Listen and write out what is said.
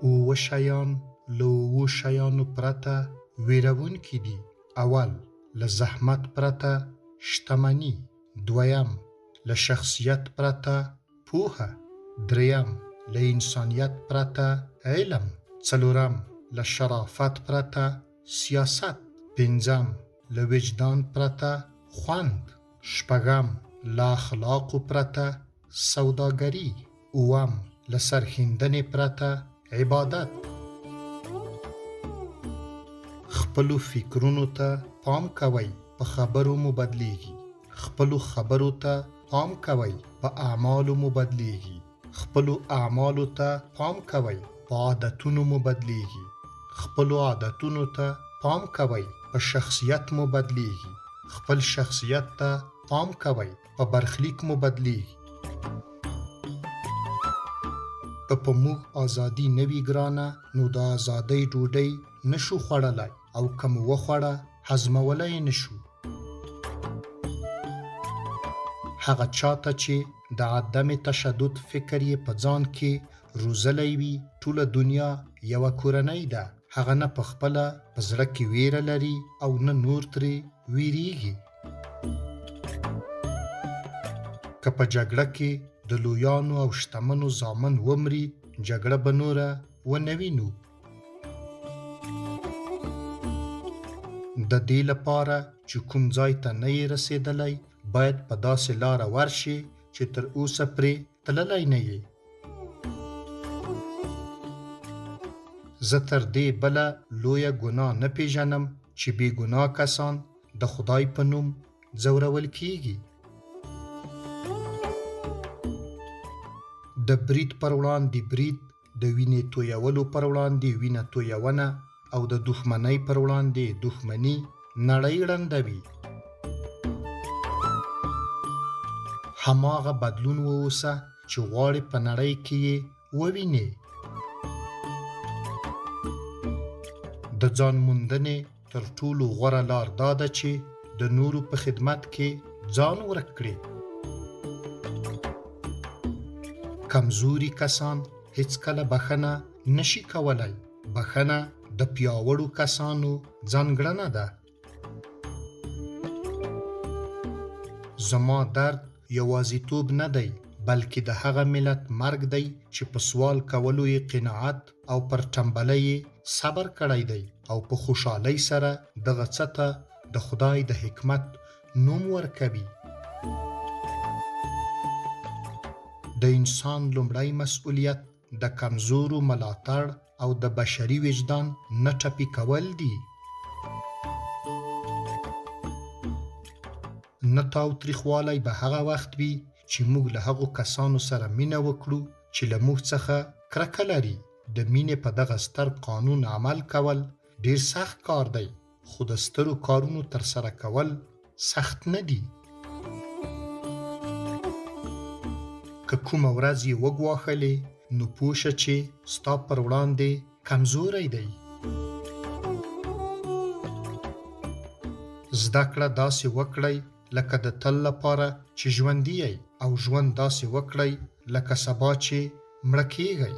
اووه شیان له اووه شیانو پرته ویرونکي دي. اول، له زحمت پرته شتمني. دویم، له شخصیت پرته پوهه. دریم، له انسانیت پرته علم. څلورم، له شرافت پرته سیاست. پنځم، له وجدان پرته خوند. شپږم، له اخلاقو پرته سوداګري. اووم، له سرښندنې پرته عبادت. خپلو فکرونو ته پام کوئ، په خبرو مو بدلیږي. خپلو خبرو ته پام کوئ، په اعمالو مو بدلیږي. خپلو اعمالو ته پام کوئ، په عادتونو مو بدلیږي. خپلو عادتونو ته پام کوئ، په شخصیت مو بدلیږي. خپل شخصیت ته پام کوئ، په برخلیک مو بدلیږي. که په موږ ازادي نه وي ګرانه، نو د ازادۍ ډوډۍ نشو خوړلی، او که مو وخوړه هضمولی نشو. هغه چاته چې د عدم تشدد فکر یې په ځان کې روزلی وي، ټوله دنیا یوه کورنۍ ده. هغه نه په خپله په زړه کې ویره لري او نه نور ترې ویریږي. که په جګړه کې د لویانو او شتمنو زامن ومري، جګړه به نوره ونه وینو. د دې لپاره چې کوم ځای ته نه یې رسېدلی، باید په داسې لاره ورشي چې تر اوسه پرې تللی نه یې. زه تر دې بله لویه ګناه نه پیژنم چې بې ګناه کسان د خدای په نوم ځورول کیږي. د برید پر وړاندې برید، د وینې تویولو پر وړاندې وینه تویونه، او د دښمنۍ پر وړاندې دښمني نړۍ ړندوي. هماغه بدلون واوسه چې غواړې په نړۍ کې یې ووینې. د ځان موندنې تر ټولو غوره لار دا ده چې د نورو په خدمت کې ځان ورک کړې. کمزوري کسان هیڅکله بخښنه نشي کولی. بخښنه د پیاوړو کسانو ځانګړنه ده. زما درد یوازیتوب نه دی، بلکې د هغه ملت مرګ دی چې په سوال کولو یې قناعت او پر ټمبلۍ یې صبر کړی دی، او په خوشحالۍ سره دغه څه ته د خدای د حکمت نوم ورکوي. د انسان لومړی مسؤلیت د کمزورو ملاتړ او د بشري وجدان نه ټپي کول دي. نه تاوتریخوالی به هغه وخت وي چې موږ له هغو کسانو سره مینه وکړو چې له موږ څخه کرکه لري. د مینې په دغه ستر قانون عمل کول ډیر سخت کار دی، خو د سترو کارونو ترسره کول سخت نه دي. که کومه ورځ یې وګواښلې، نو پوه شه چې ستا پر وړاندې کمزوری دی. زده کړه داسې وکړئ لکه د تل لپاره چې ژوندي یئ، او ژوند داسې وکړئ لکه سبا چې مړه کیږئ.